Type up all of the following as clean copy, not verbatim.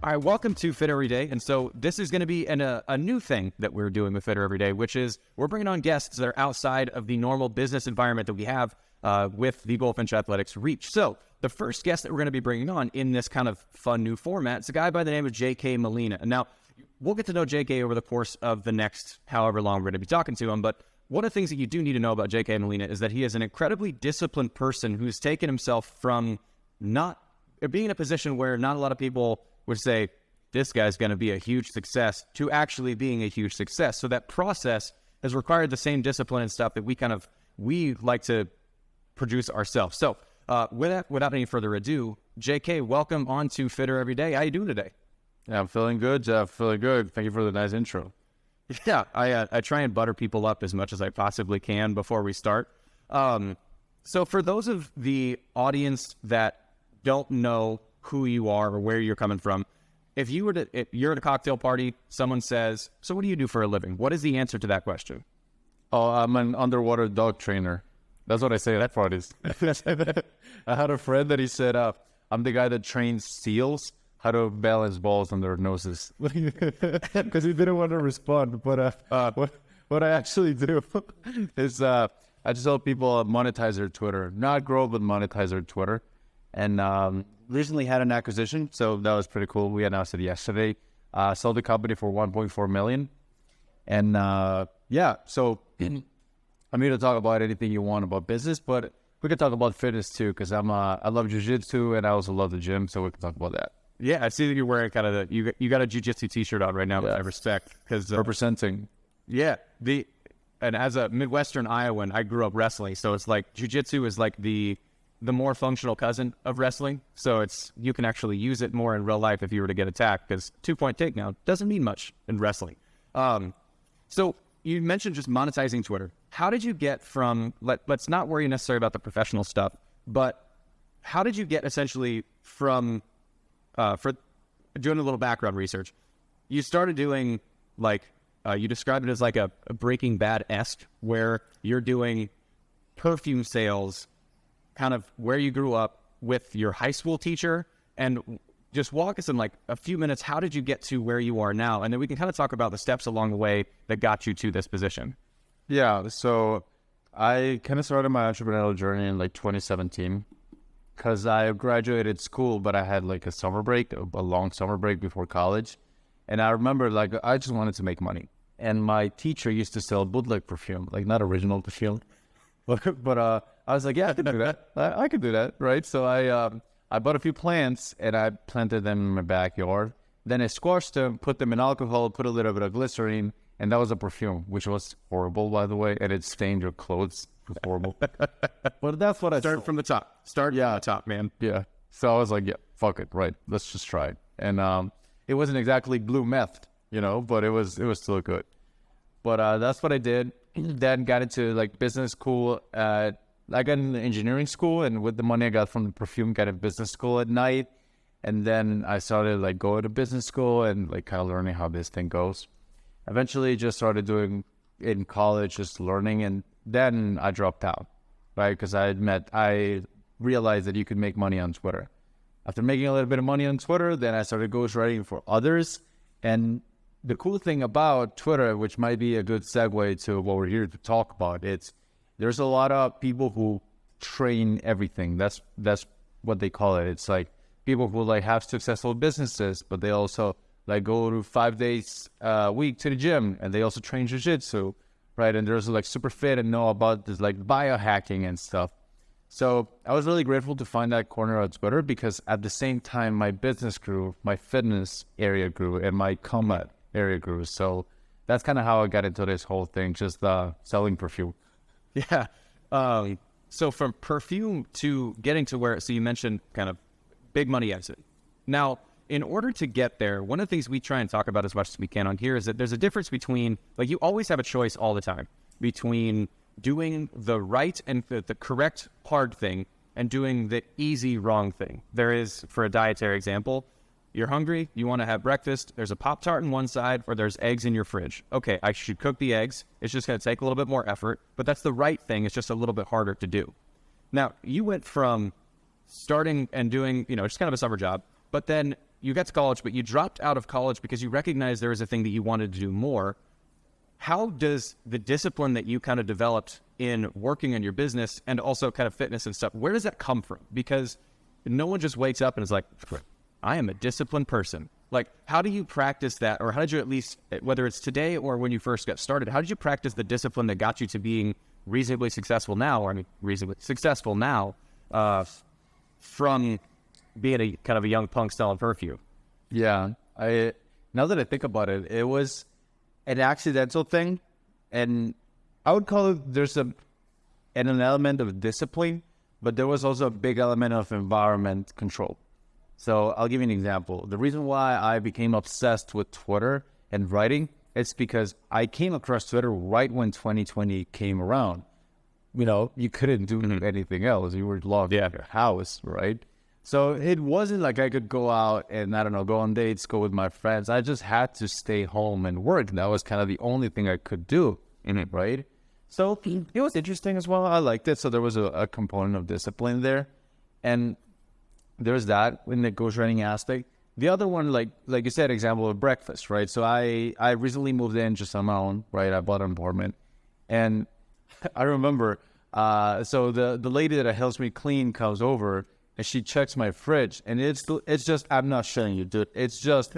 All right, welcome to Fitter Every Day. And so this is going to be a new thing that we're doing with Fitter Every Day, which is we're bringing on guests that are outside of the normal business environment that we have with the Goldfinch Athletics Reach. So the first guest that we're going to be bringing on in this kind of fun new format is a guy by the name of J.K. Molina. And now, we'll get to know J.K. over the course of the next however long we're going to be talking to him. But one of the things that you do need to know about J.K. Molina is that he is an incredibly disciplined person who's taken himself from not being in a position where not a lot of people would say, this guy's going to be a huge success, to actually being a huge success. So that process has required the same discipline and stuff that we like to produce ourselves. So without any further ado, JK, welcome on to Fitter Every Day. How you doing today? Yeah, I'm feeling good, Jeff. Feeling good. Thank you for the nice intro. Yeah, I try and butter people up as much as I possibly can before we start. So for those of the audience that don't know who you are or where you're coming from, if you're at a cocktail party, someone says, so what do you do for a living? What is the answer to that question? Oh, I'm an underwater dog trainer. That's what I say at parties. I had a friend that he said, I'm the guy that trains seals how to balance balls on their noses. Because he didn't want to respond. But what I actually do is I just help people monetize their Twitter. Not grow, but monetize their Twitter. And recently had an acquisition, so that was pretty cool. We announced it yesterday. Sold the company for $1.4 million. And so I'm here to talk about anything you want about business, but we can talk about fitness too, because I love jiu-jitsu and I also love the gym, so we can talk about that. Yeah, I see that you're wearing kind of you got a jiu-jitsu t-shirt on right now, which I respect. Because representing. Yeah, and as a Midwestern Iowan, I grew up wrestling, so it's like jiu-jitsu is like the more functional cousin of wrestling. So you can actually use it more in real life if you were to get attacked, because 2-point takedown doesn't mean much in wrestling. So you mentioned just monetizing Twitter. How did you get from, let's not worry necessarily about the professional stuff, but how did you get essentially from, for doing a little background research, you started doing you described it as like a Breaking Bad-esque, where you're doing perfume sales kind of where you grew up with your high school teacher, and just walk us in like a few minutes. How did you get to where you are now? And then we can kind of talk about the steps along the way that got you to this position. Yeah, so I kind of started my entrepreneurial journey in like 2017 because I graduated school, but I had like a summer break, a long summer break before college. And I remember like I just wanted to make money. And my teacher used to sell bootleg perfume, like not original perfume. But I was like, yeah, I can do that. I can do that, right? So I bought a few plants and I planted them in my backyard. Then I squashed them, put them in alcohol, put a little bit of glycerine, and that was a perfume, which was horrible, by the way, and it stained your clothes. It was horrible. But that's what I Start from the top. Start from the top, man. Yeah. So I was like, yeah, fuck it, right? Let's just try it. And it wasn't exactly blue meth, but it was still good. But that's what I did. Then got into like business school. I got into engineering school, and with the money I got from the perfume, got a business school at night. And then I started like going to business school and like kind of learning how this thing goes. Eventually just started doing in college, just learning. And then I dropped out, right? Because I realized that you could make money on Twitter. After making a little bit of money on Twitter, then I started ghostwriting for others. And the cool thing about Twitter, which might be a good segue to what we're here to talk about, there's a lot of people who train everything. That's what they call it. It's like people who like have successful businesses, but they also like go to 5 days a week to the gym, and they also train jiu-jitsu, right? And there's like super fit and know about this like biohacking and stuff. So I was really grateful to find that corner of Twitter, because at the same time my business grew, my fitness area grew, and my combat area grew. So that's kind of how I got into this whole thing, just selling perfume. Yeah. So from perfume to getting to so you mentioned kind of big money exit. Now, in order to get there, one of the things we try and talk about as much as we can on here is that there's a difference between, like, you always have a choice all the time between doing the right and the correct hard thing and doing the easy wrong thing. There is, for a dietary example, you're hungry, you want to have breakfast, there's a Pop-Tart on one side, or there's eggs in your fridge. Okay, I should cook the eggs. It's just going to take a little bit more effort, but that's the right thing. It's just a little bit harder to do. Now, you went from starting and doing, just kind of a summer job, but then you got to college, but you dropped out of college because you recognized there was a thing that you wanted to do more. How does the discipline that you kind of developed in working on your business and also kind of fitness and stuff, where does that come from? Because no one just wakes up and is like, I am a disciplined person. Like, how do you practice that? Or how did you, at least, whether it's today or when you first got started, how did you practice the discipline that got you to being reasonably successful now, from being a kind of a young punk selling perfume? Yeah, now that I think about it, it was an accidental thing, and I would call it an element of discipline, but there was also a big element of environment control. So I'll give you an example. The reason why I became obsessed with Twitter and writing, it's because I came across Twitter right when 2020 came around. You know, you couldn't do anything else. You were locked in your house, right? So it wasn't like I could go out and, I don't know, go on dates, go with my friends. I just had to stay home and work. That was kind of the only thing I could do, right? So it was interesting as well. I liked it. So there was a component of discipline there. And there's that in the ghostwriting aspect. The other one, like you said, example of breakfast, right? So I recently moved in just on my own, right? I bought an apartment. And I remember, so the lady that helps me clean comes over, and she checks my fridge, and it's just, I'm not showing you, dude. It's just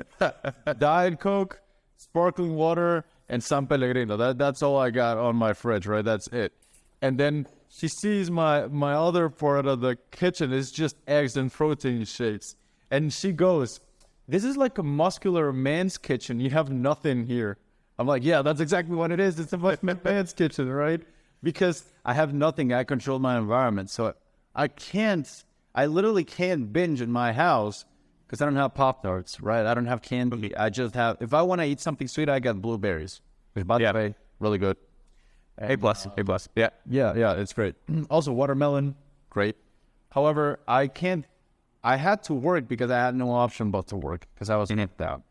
Diet Coke, sparkling water, and San Pellegrino. That's all I got on my fridge, right? That's it. And then she sees my other part of the kitchen is just eggs and protein shakes. And she goes, this is like a muscular man's kitchen. You have nothing here. I'm like, yeah, that's exactly what it is. It's a man's kitchen, right? Because I have nothing. I control my environment. So I literally can't binge in my house because I don't have Pop-Tarts, right? I don't have candy. I just have, if I want to eat something sweet, I got blueberries. Which, by the way, really good. A plus. Yeah. Yeah, it's great. Also, watermelon, great. However, I had to work because I had no option but to work because I was down.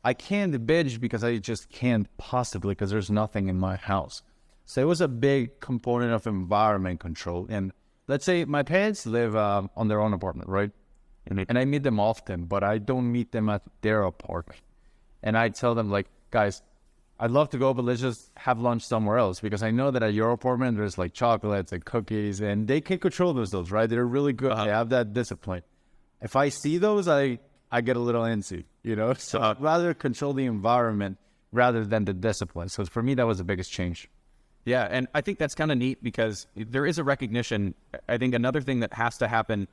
I can't binge because I just can't possibly because there's nothing in my house. So it was a big component of environment control. And let's say my parents live on their own apartment, right? And I meet them often, but I don't meet them at their apartment. And I tell them, like, guys, I'd love to go, but let's just have lunch somewhere else because I know that at your apartment, there's like chocolates and cookies and they can control themselves, right? They're really good. They have that discipline. If I see those, I get a little antsy, you know? So I'd rather control the environment rather than the discipline. So for me, that was the biggest change. Yeah, and I think that's kind of neat because there is a recognition. I think another thing that has to happen,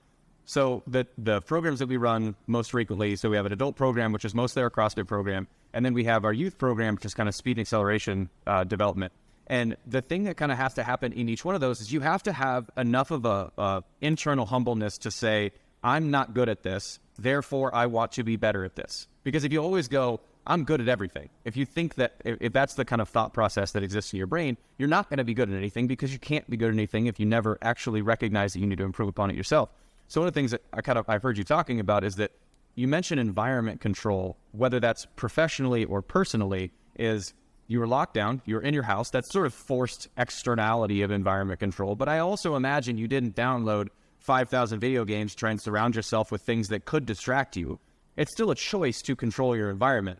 so the programs that we run most frequently, so we have an adult program, which is mostly our CrossFit program, and then we have our youth program, which is kind of speed and acceleration development. And the thing that kind of has to happen in each one of those is you have to have enough of a internal humbleness to say, I'm not good at this, therefore I want to be better at this. Because if you always go, I'm good at everything. If you think that, if that's the kind of thought process that exists in your brain, you're not going to be good at anything because you can't be good at anything if you never actually recognize that you need to improve upon it yourself. So one of the things that I've heard you talking about is that you mentioned environment control, whether that's professionally or personally, is you were locked down, you're in your house. That's sort of forced externality of environment control. But I also imagine you didn't download 5,000 video games, try and surround yourself with things that could distract you. It's still a choice to control your environment.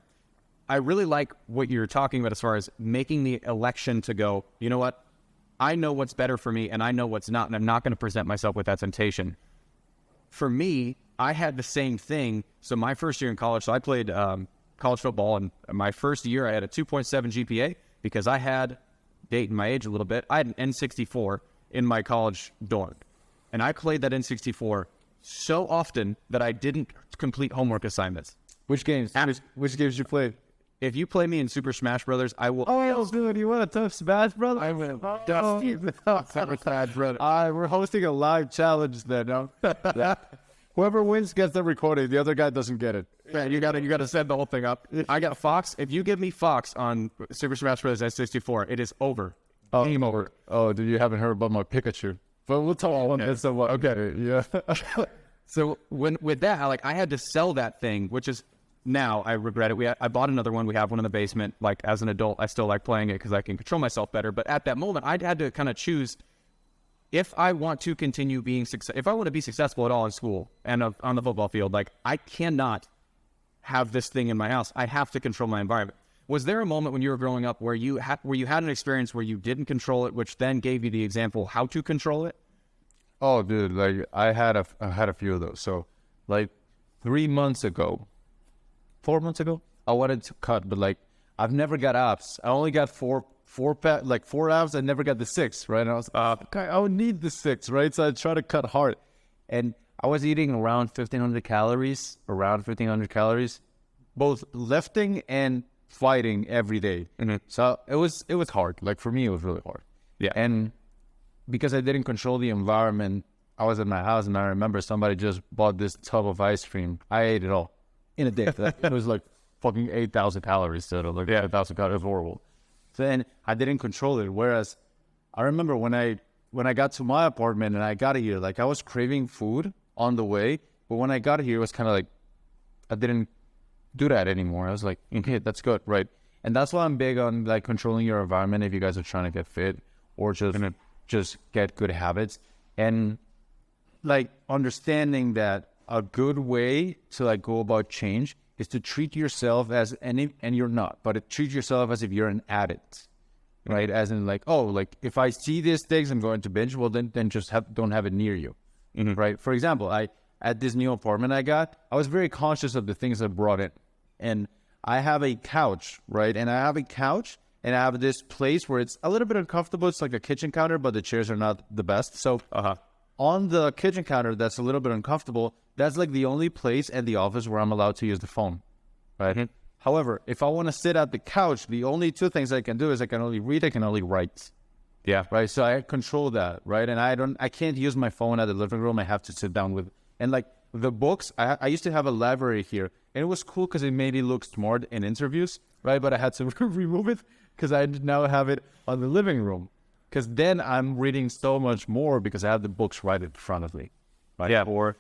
I really like what you're talking about as far as making the election to go, you know what? I know what's better for me and I know what's not, and I'm not going to present myself with that temptation. For me, I had the same thing. So my first year in college, so I played college football, and my first year I had a 2.7 GPA because I had, dating my age a little bit, I had an N64 in my college dorm. And I played that N64 so often that I didn't complete homework assignments. Which games? Which games you played? If you play me in Super Smash Brothers, I will. Oh, dude, you want to tough Smash Brothers? I will. Dusty. Smash Brothers. We're hosting a live challenge then. No? Whoever wins gets the recording. The other guy doesn't get it. Yeah, you gotta set the whole thing up. I got Fox. If you give me Fox on Super Smash Brothers N64, it is over. Game over. Oh, dude, you haven't heard about my Pikachu. But we'll talk on this. Okay, yeah. So with that, I had to sell that thing, which is now I regret it. I bought another one. We have one in the basement. Like as an adult, I still like playing it because I can control myself better. But at that moment, I had to kind of choose if I want to continue being if I want to be successful at all in school and on the football field. Like I cannot have this thing in my house. I have to control my environment. Was there a moment when you were growing up where you had an experience where you didn't control it, which then gave you the example how to control it? Oh, dude, like I had a few of those. So, like 3 months ago, 4 months ago, I wanted to cut, but like I've never got abs. I only got four abs. I never got the six, right? And I was okay, I would need the six, right? So I try to cut hard, and I was eating around 1,500 calories, both lifting and fighting every day. So it was hard. Like for me, it was really hard. Yeah. And because I didn't control the environment, I was at my house and I remember somebody just bought this tub of ice cream. I ate it all in a day. It was like fucking 8,000 calories. So like 8,000 calories. It was horrible. So then I didn't control it. Whereas I remember when I got to my apartment and I got here, like I was craving food on the way. But when I got here, it was kind of like I didn't do that anymore. I was like, okay, that's good, right? And that's why I'm big on like controlling your environment if you guys are trying to get fit or just get good habits, and like understanding that a good way to like go about change is to treat yourself as and you're not, but treat yourself as if you're an addict, right? As in like, oh, like if I see these things, I'm going to binge. Well, then just don't have it near you, right? For example, at this new apartment I got, I was very conscious of the things I brought in, and I have a couch, right? And I have this place where it's a little bit uncomfortable. It's like a kitchen counter, but the chairs are not the best. So on the kitchen counter, that's a little bit uncomfortable. That's like the only place at the office where I'm allowed to use the phone, right? However, if I want to sit at the couch, the only two things I can do is I can only read, I can only write. Yeah. Right. So I control that, right? And I can't use my phone at the living room. I have to sit down with, and like the books, I used to have a library here, and it was cool because it made it look smart in interviews, right? But I had to remove it because I now have it on the living room. Because then I'm reading so much more because I have the books right in front of me, right? Yeah. Or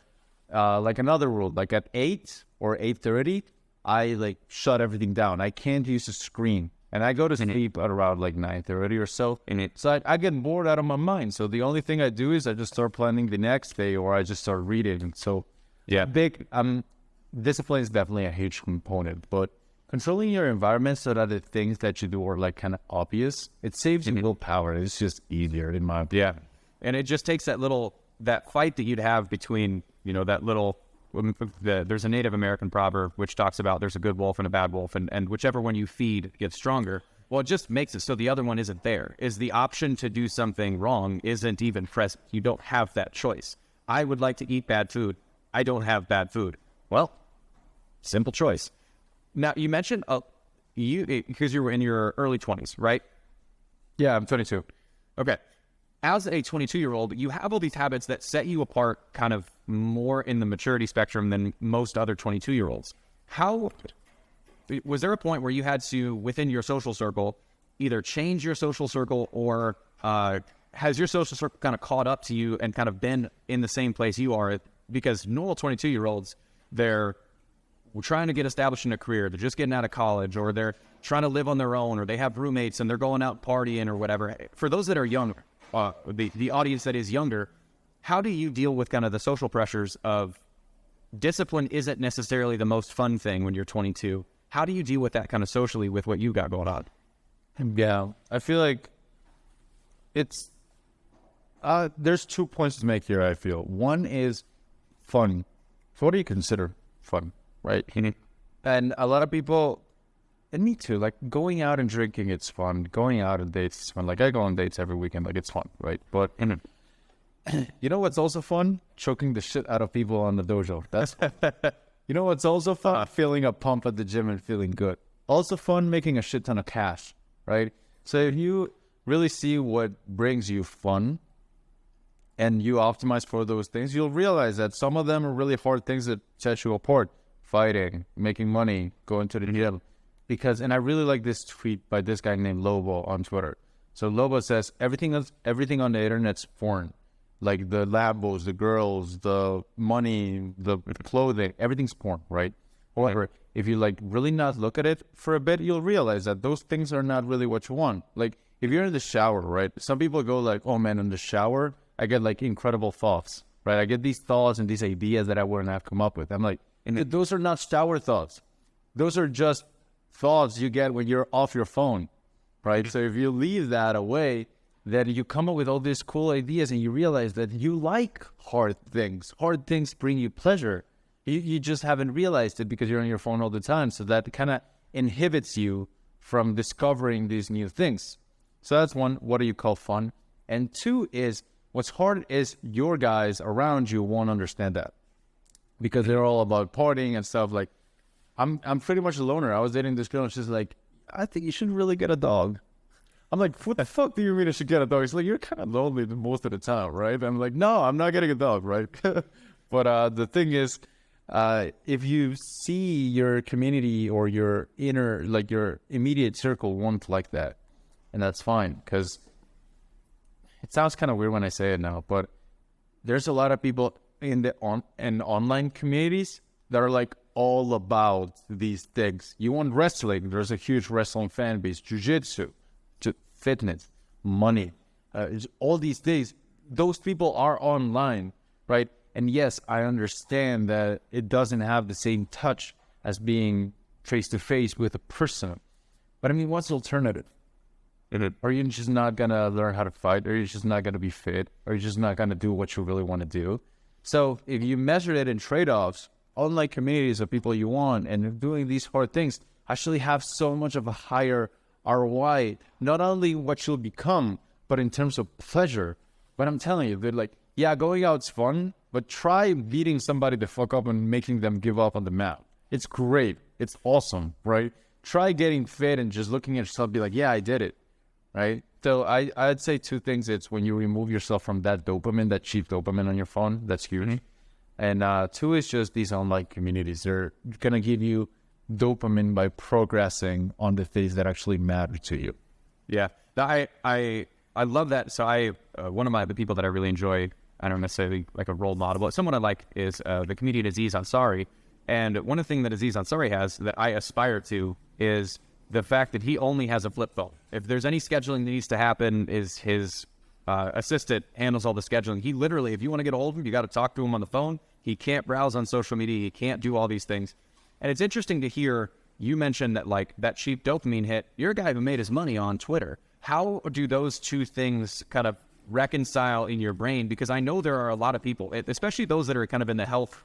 like another rule, like at 8 or 8:30, I like shut everything down. I can't use the screen. And I go to sleep at around like 9:30 or so. So I get bored out of my mind. So the only thing I do is I just start planning the next day, or I just start reading. So discipline is definitely a huge component. But controlling your environment so that the things that you do are like kind of obvious, it saves you willpower. It's just easier in my opinion. Yeah. And it just takes that fight that you'd have between, that little... There's a Native American proverb which talks about there's a good wolf and a bad wolf, and whichever one you feed gets stronger. Well, it just makes it so the other one isn't there. Is the option to do something wrong isn't even present. You don't have that choice. I would like to eat bad food. I don't have bad food. Well, simple choice. Now, you mentioned because you were in your early 20s, right? Yeah, I'm 22. Okay. As a 22-year-old, you have all these habits that set you apart kind of more in the maturity spectrum than most other 22-year-olds. Was there a point where you had to, within your social circle, either change your social circle or has your social circle kind of caught up to you and kind of been in the same place you are? Because normal 22-year-olds, they're trying to get established in a career. They're just getting out of college, or they're trying to live on their own, or they have roommates and they're going out partying or whatever. For those that are younger, the audience that is younger, how do you deal with kind of the social pressures of discipline isn't necessarily the most fun thing when you're 22? How do you deal with that kind of socially with what you got going on? Yeah, I feel like it's, there's 2 points to make here, I feel. One is fun. So what do you consider fun, right? And a lot of people, and me too, like going out and drinking, it's fun. Going out on dates is fun. Like I go on dates every weekend, like it's fun, right? But you know what's also fun? Choking the shit out of people on the dojo. That's you know what's also fun? Feeling a pump at the gym and feeling good. Also fun making a shit ton of cash, right? So if you really see what brings you fun and you optimize for those things, you'll realize that some of them are really hard things that set you apart. Fighting, making money, going to the gym. And I really like this tweet by this guy named Lobo on Twitter. So Lobo says, everything on the internet's foreign. Like the Lambos, the girls, the money, the clothing, everything's porn, right? However, if you like really not look at it for a bit, you'll realize that those things are not really what you want. Like if you're in the shower, right? Some people go like, oh man, in the shower, I get like incredible thoughts, right? I get these thoughts and these ideas that I wouldn't have come up with. I'm like, those are not shower thoughts. those are just thoughts you get when you're off your phone, right? So if you leave that away, then you come up with all these cool ideas and you realize that you like hard things. Hard things bring you pleasure. You just haven't realized it because you're on your phone all the time. So that kind of inhibits you from discovering these new things. So that's one, what do you call fun? And two is, what's hard is your guys around you won't understand that because they're all about partying and stuff. Like, I'm pretty much a loner. I was dating this girl and she's like, I think you should really get a dog. I'm like, what the fuck do you mean I should get a dog? She's like, you're kind of lonely most of the time, right? I'm like, no, I'm not getting a dog, right? But the thing is, if you see your community or your inner, like your immediate circle won't like that, and that's fine, because it sounds kind of weird when I say it now, but there's a lot of people in the online communities that are like all about these things. You want wrestling, there's a huge wrestling fan base, jiu-jitsu, fitness, money, all these things. Those people are online, right? And yes, I understand that it doesn't have the same touch as being face-to-face with a person. But I mean, what's the alternative? Are you just not going to learn how to fight? Are you just not going to be fit? Are you just not going to do what you really want to do? So if you measure it in trade-offs, online communities of people you want and doing these hard things actually have so much of a higher ROI, not only what you'll become, but in terms of pleasure. But I'm telling you, they're like, yeah, going out's fun, but try beating somebody the fuck up and making them give up on the map. It's great. It's awesome, right? Try getting fit and just looking at yourself, be like, yeah, I did it, right? So I'd say two things. It's when you remove yourself from that dopamine, that cheap dopamine on your phone, that's huge. And two is just these online communities. They're going to give you dopamine by progressing on the things that actually matter to you. Yeah, I love that. So one of the people that I really enjoy, I don't necessarily like a role model, but someone I like is the comedian Aziz Ansari. And one of the things that Aziz Ansari has that I aspire to is the fact that he only has a flip phone. If there's any scheduling that needs to happen, is his assistant handles all the scheduling. He literally, if you want to get a hold of him, you got to talk to him on the phone. He can't browse on social media. He can't do all these things. And it's interesting to hear you mention that, like, that cheap dopamine hit. You're a guy who made his money on Twitter. How do those two things kind of reconcile in your brain? Because I know there are a lot of people, especially those that are kind of in the health,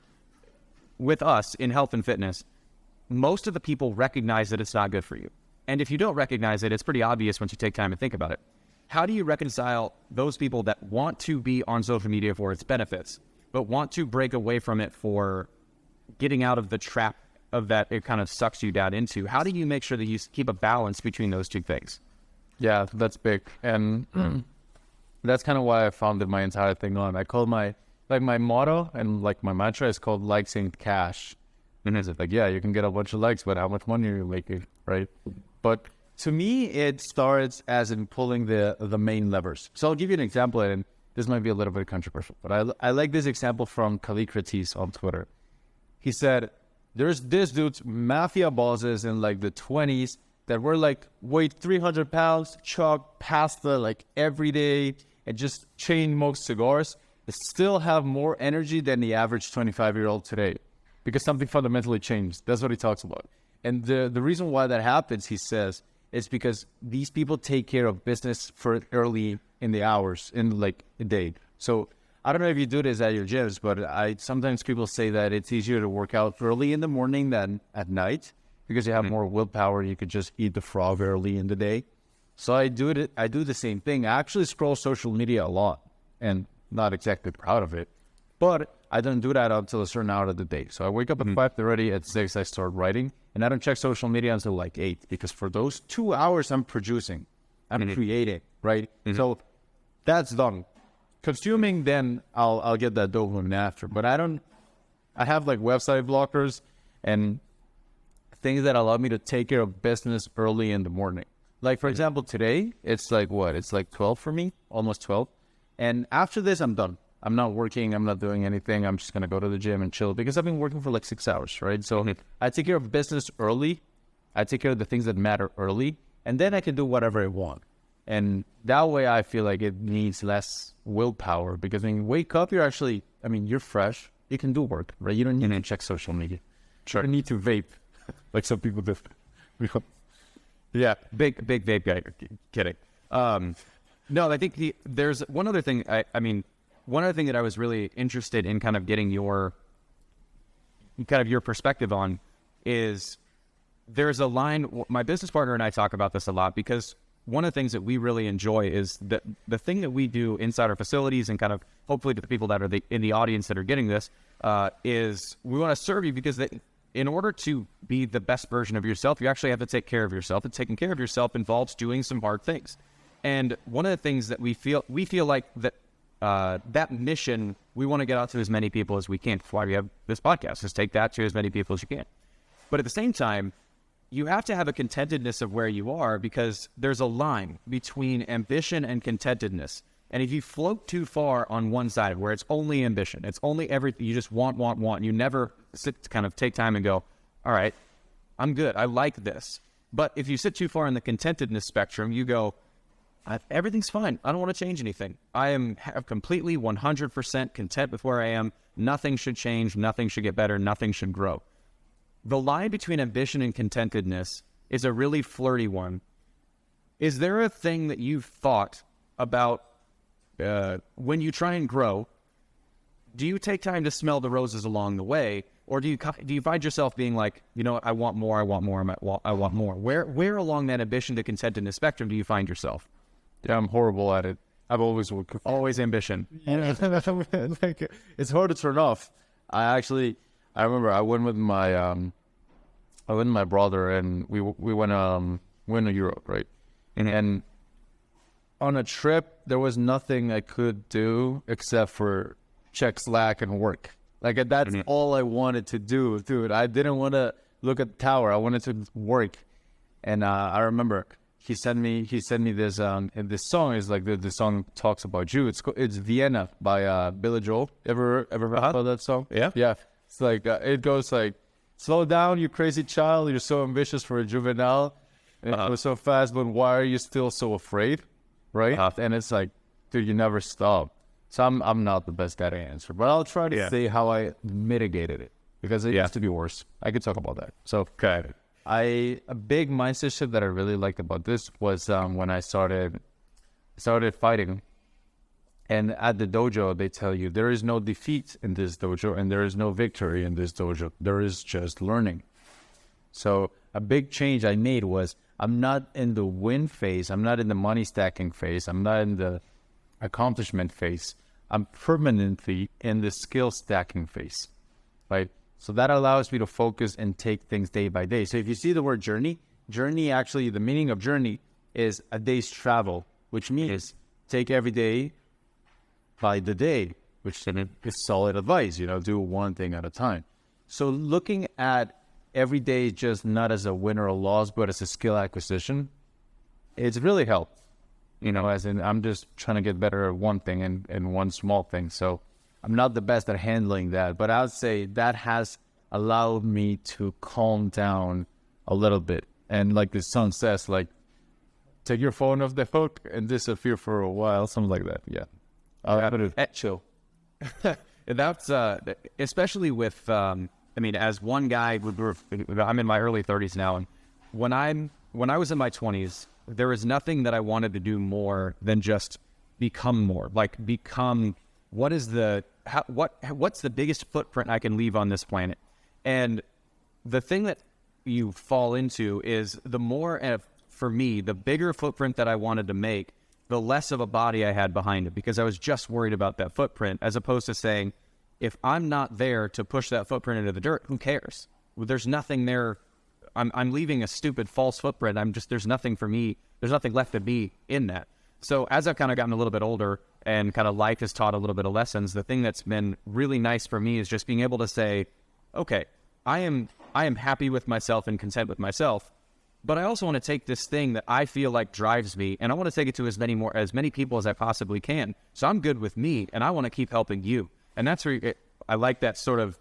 with us in health and fitness, most of the people recognize that it's not good for you. And if you don't recognize it, it's pretty obvious once you take time to think about it. How do you reconcile those people that want to be on social media for its benefits, but want to break away from it for getting out of the trap of that it kind of sucks you down into? How do you make sure that you keep a balance between those two things? Yeah, that's big. And that's kind of why I founded my entire thing on. I called my motto and like my mantra is called likes ain't cash. And it's like, yeah, you can get a bunch of likes, but how much money are you making, right? But to me, it starts as in pulling the main levers. So I'll give you an example, and this might be a little bit controversial, but I like this example from Callicrates on Twitter. He said, there's this dude's mafia bosses in like the 20s that were like, weighed 300 pounds, chug pasta like every day, and just chain smoked cigars, that still have more energy than the average 25-year-old today because something fundamentally changed. That's what he talks about. And the reason why that happens, he says, is because these people take care of business for early in the hours, in like a day. So I don't know if you do this at your gyms, but sometimes people say that it's easier to work out early in the morning than at night because you have more willpower. You could just eat the frog early in the day. So I do the same thing. I actually scroll social media a lot and not exactly proud of it, but I don't do that until a certain hour of the day. So I wake up at 5:30, at 6 I start writing, and I don't check social media until like 8, because for those 2 hours I'm producing, I'm creating, right? So that's done. Consuming, then I'll get that dopamine after. But I have like website blockers and things that allow me to take care of business early in the morning. Like, for example, today, it's like what? It's like 12 for me, almost 12. And after this, I'm done. I'm not working. I'm not doing anything. I'm just going to go to the gym and chill because I've been working for like 6 hours, right? So I take care of business early. I take care of the things that matter early. And then I can do whatever I want. And that way I feel like it needs less willpower because when you wake up, you're fresh. You can do work, right? You don't need to check social media. Sure. You don't need to vape. like some people do. Yeah, big vape guy. Kidding. No, I think there's one other thing. One other thing that I was really interested in kind of getting your perspective on is there's a line. My business partner and I talk about this a lot because one of the things that we really enjoy is that the thing that we do inside our facilities and kind of hopefully to the people that are in the audience that are getting this is we want to serve you because in order to be the best version of yourself, you actually have to take care of yourself. And taking care of yourself involves doing some hard things. And one of the things that we feel like that that mission, we want to get out to as many people as we can. That's why we have this podcast, is take that to as many people as you can. But at the same time, you have to have a contentedness of where you are because there's a line between ambition and contentedness. And if you float too far on one side where it's only ambition, it's only everything, you just want, and you never sit to kind of take time and go, all right, I'm good. I like this. But if you sit too far in the contentedness spectrum, you go, everything's fine. I don't want to change anything. I am completely 100% content with where I am. Nothing should change. Nothing should get better. Nothing should grow. The line between ambition and contentedness is a really flirty one. Is there a thing that you've thought about when you try and grow? Do you take time to smell the roses along the way, or do you find yourself being like, you know, I want more, I want more, I want more? Where along that ambition to contentedness spectrum do you find yourself? Yeah, I'm horrible at it. I've always ambition. Like, it's hard to turn off. I remember I went with my brother and we went to Europe, right? And on a trip there was nothing I could do except for check Slack and work. Like that's all I wanted to do, dude. I didn't want to look at the tower. I wanted to work. And I remember he sent me this and this song is like the song talks about you. It's Vienna by Billy Joel. Ever heard about that song? Yeah. It's like it goes like, slow down, you crazy child. You're so ambitious for a juvenile. It was so fast, but why are you still so afraid? Right? And it's like, dude, you never stop. So I'm not the best at answer, but I'll try to say how I mitigated it because it used to be worse. I could talk about that. So a big mindset shift that I really liked about this was when I started fighting. And at the dojo, they tell you there is no defeat in this dojo and there is no victory in this dojo. There is just learning. So a big change I made was I'm not in the win phase. I'm not in the money stacking phase. I'm not in the accomplishment phase. I'm permanently in the skill stacking phase, right? So that allows me to focus and take things day by day. So if you see the word journey actually, the meaning of journey is a day's travel, which means take every day by the day, which is solid advice, do one thing at a time. So looking at every day just not as a win or a loss, but as a skill acquisition, it's really helped, as in I'm just trying to get better at one thing and one small thing. So I'm not the best at handling that, but I would say that has allowed me to calm down a little bit. And like the song says, like, take your phone off the hook and disappear for a while, something like that. Yeah. Chill. That's especially with as one guy, I'm in my early 30s now, and when I was in my 20s, there was nothing that I wanted to do more than just become more. Like what's the biggest footprint I can leave on this planet? And the thing that you fall into is for me, the bigger footprint that I wanted to make, the less of a body I had behind it, because I was just worried about that footprint, as opposed to saying, if I'm not there to push that footprint into the dirt, who cares? Well, there's nothing there. I'm leaving a stupid false footprint. There's nothing for me. There's nothing left to be in that. So as I've kind of gotten a little bit older and kind of life has taught a little bit of lessons, the thing that's been really nice for me is just being able to say, okay, I am happy with myself and content with myself. But I also want to take this thing that I feel like drives me, and I want to take it to as many people as I possibly can. So I'm good with me, and I want to keep helping you. And that's where I like that sort of,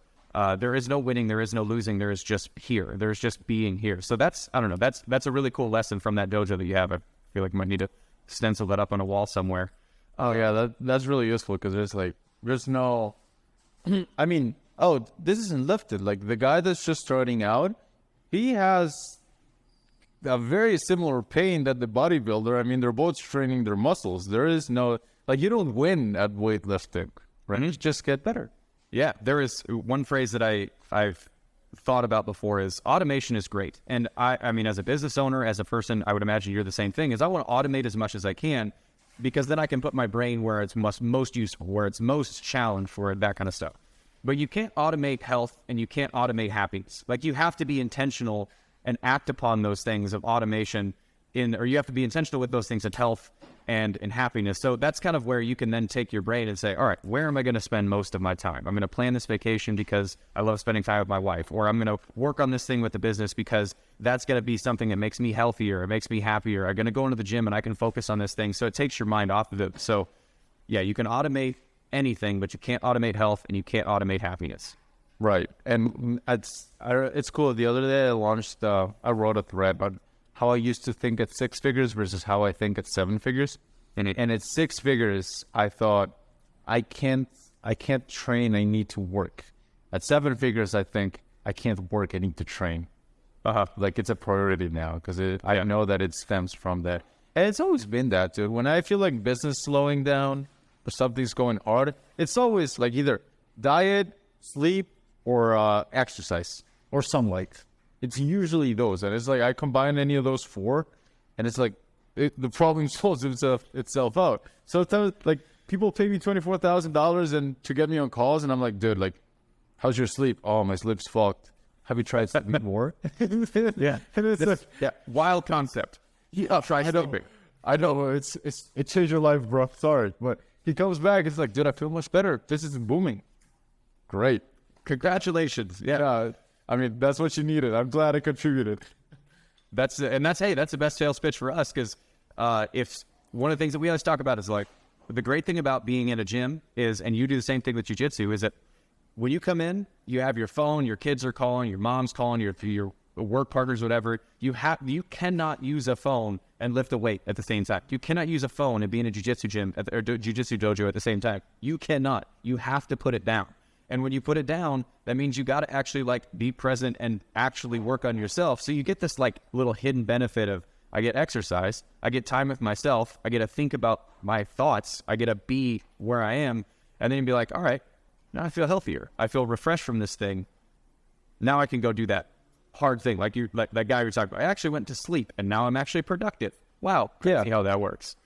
there is no winning, there is no losing, there is just here. There's just being here. So that's a really cool lesson from that dojo that you have. I feel like I might need to stencil that up on a wall somewhere. Oh, yeah, that's really useful because there's this isn't lifted. Like the guy that's just starting out, he has a very similar pain that the bodybuilder. I mean, they're both training their muscles. There is no, like, you don't win at weightlifting, right? You just get better. Yeah, there is one phrase that I've thought about before is automation is great. And I mean, as a business owner, as a person, I would imagine you're the same thing, is I want to automate as much as I can because then I can put my brain where it's most useful, where it's most challenged for that kind of stuff. But you can't automate health and you can't automate happiness. Like, you have to be intentional and act upon those things of automation or you have to be intentional with those things of health and in happiness. So that's kind of where you can then take your brain and say, all right, where am I going to spend most of my time? I'm going to plan this vacation because I love spending time with my wife, or I'm going to work on this thing with the business because that's going to be something that makes me healthier. It makes me happier. I'm going to go into the gym and I can focus on this thing. So it takes your mind off of it. So yeah, you can automate anything, but you can't automate health and you can't automate happiness. Right. And it's cool. The other day I wrote a thread about how I used to think at 6 figures versus how I think at 7 figures. And at 6 figures, I thought, I can't train, I need to work. At 7 figures, I think, I can't work, I need to train. Like, it's a priority now because I know that it stems from that. And it's always been that, dude. When I feel like business slowing down or something's going hard, it's always like either diet, sleep, or exercise or sunlight. It's usually those. And it's like I combine any of those 4 and it's like the problem solves itself out. So it's like people pay me $24,000 and to get me on calls and I'm like, dude, like, how's your sleep? Oh, my sleep's fucked. Have you tried sleeping more? Yeah. And it's like, Yeah. Wild concept. yeah, try sleeping. I know it changed your life, bro. Sorry. But he comes back, it's like, dude, I feel much better. This is booming. Great. Congratulations. Yeah. I mean, that's what you needed. I'm glad I contributed. That's the best sales pitch for us because if one of the things that we always talk about is like the great thing about being in a gym is, and you do the same thing with jiu-jitsu, is that when you come in, you have your phone, your kids are calling, your mom's calling, your work partners, whatever. You cannot use a phone and lift a weight at the same time. You cannot use a phone and be in a jiu-jitsu gym or jiu-jitsu dojo at the same time. You cannot. You have to put it down. And when you put it down, that means you got to actually like be present and actually work on yourself. So you get this like little hidden benefit of I get exercise, I get time with myself, I get to think about my thoughts, I get to be where I am, and then you'd be like, all right, now I feel healthier. I feel refreshed from this thing. Now I can go do that hard thing. Like that guy you were talking about. I actually went to sleep and now I'm actually productive. Wow. Yeah. See how that works.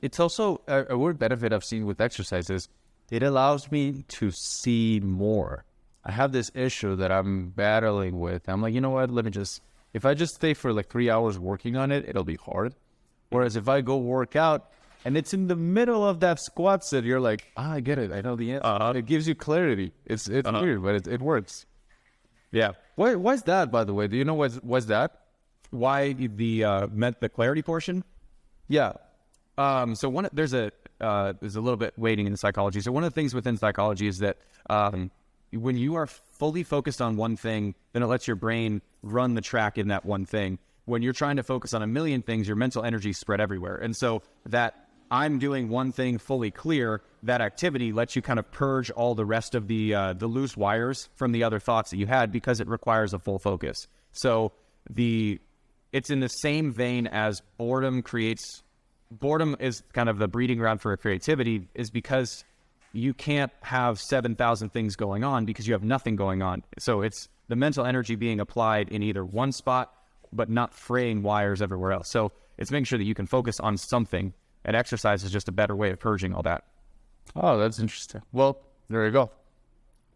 It's also a weird benefit I've seen with exercise is it allows me to see more. I have this issue that I'm battling with. I'm like, you know what? If I just stay for like 3 hours working on it, it'll be hard. Whereas if I go work out and it's in the middle of that squat set, you're like, I get it. I know the answer. It gives you clarity. It's weird, but it works. Yeah. Why's that, by the way? Do you know what's that? Why the clarity portion? Yeah. So there's a little bit waiting in psychology. So one of the things within psychology is that when you are fully focused on one thing, then it lets your brain run the track in that one thing. When you're trying to focus on a million things, your mental energy is spread everywhere. And so that I'm doing one thing fully clear, that activity lets you kind of purge all the rest of the loose wires from the other thoughts that you had because it requires a full focus. So it's in the same vein as boredom is kind of the breeding ground for creativity, is because you can't have 7,000 things going on because you have nothing going on. So it's the mental energy being applied in either one spot, but not fraying wires everywhere else. So it's making sure that you can focus on something, and exercise is just a better way of purging all that. Oh, that's interesting. Well, there you go.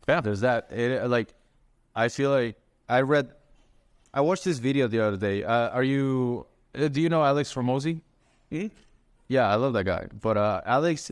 Yeah. There's that. I feel like I watched this video the other day. Do you know Alex Ramosi? Yeah, I love that guy. But Alex,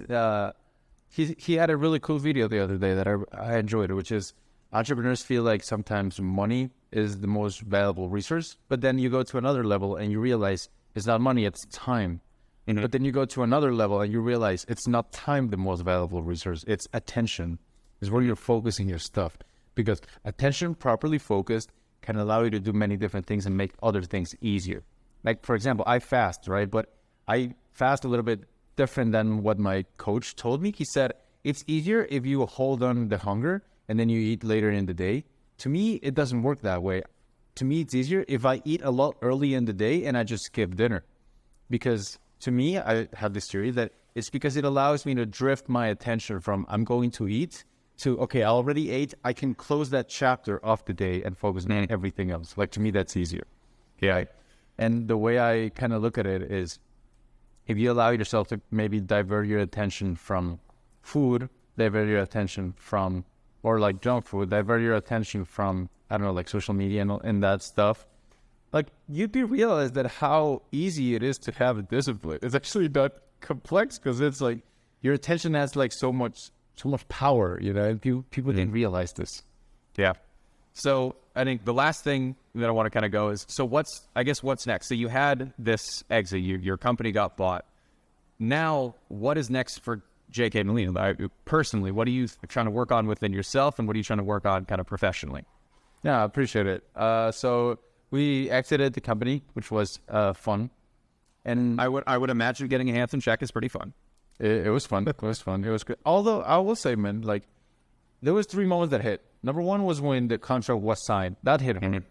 he had a really cool video the other day that I enjoyed, which is entrepreneurs feel like sometimes money is the most valuable resource, but then you go to another level and you realize it's not money, it's time. Mm-hmm. But then you go to another level and you realize it's not time the most valuable resource, it's attention. It's where you're focusing your stuff. Because attention properly focused can allow you to do many different things and make other things easier. Like, for example, I fast, right? But I fast a little bit different than what my coach told me. He said, it's easier if you hold on the hunger and then you eat later in the day. To me, it doesn't work that way. to me, it's easier if I eat a lot early in the day and I just skip dinner. Because to me, I have this theory that it's because it allows me to drift my attention from I'm going to eat to, okay, I already ate. I can close that chapter of the day and focus on everything else. Like, to me, that's easier. Yeah. And the way I kind of look at it is, if you allow yourself to maybe divert your attention from food, divert your attention from, or like junk food, divert your attention from, I don't know, like social media and that stuff, like, you'd be realize that how easy it is to have a discipline. It's actually not complex, because it's like your attention has like so much power, you know, and people didn't realize this. Yeah. So I think the last thing that I want to kind of go is, so what's next? So you had this exit, your company got bought. Now, what is next for JK Molina? Personally, what are you trying to work on within yourself, and what are you trying to work on kind of professionally? Yeah, I appreciate it. So we exited the company, which was fun. And I would imagine getting a handsome check is pretty fun. It was fun. It was fun. It was good. Although I will say, man, like, there was 3 moments that hit. Number one was when the contract was signed. That hit hard.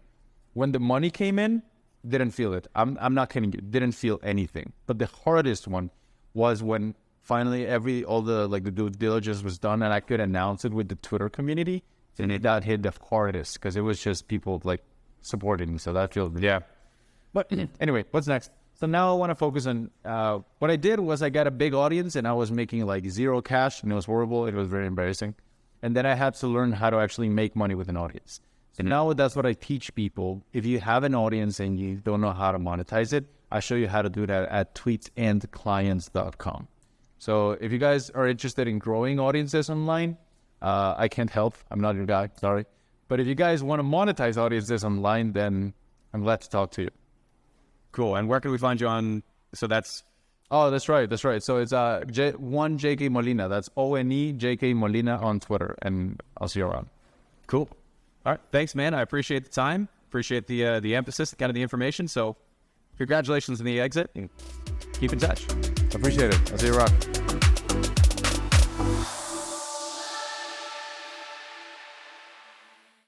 When the money came in, didn't feel it. I'm not kidding you. Didn't feel anything. But the hardest one was when finally all the due diligence was done and I could announce it with the Twitter community. And that hit the hardest, because it was just people like supporting me. So that feels, yeah. But anyway, what's next? So now I want to focus on what I did was I got a big audience and I was making like 0 cash, and it was horrible. It was very embarrassing. And then I had to learn how to actually make money with an audience. So now that's what I teach people. If you have an audience and you don't know how to monetize it, I show you how to do that at tweetsandclients.com. So if you guys are interested in growing audiences online, I can't help. I'm not your guy, sorry. But if you guys want to monetize audiences online, then I'm glad to talk to you. Cool. And where can we find you on? So that's... Oh, that's right. So it's one JK Molina. That's ONE JK Molina on Twitter, and I'll see you around. Cool. All right. Thanks, man. I appreciate the time. Appreciate the emphasis, kind of the information. So congratulations on the exit, and keep in touch. Appreciate it. I'll see you around.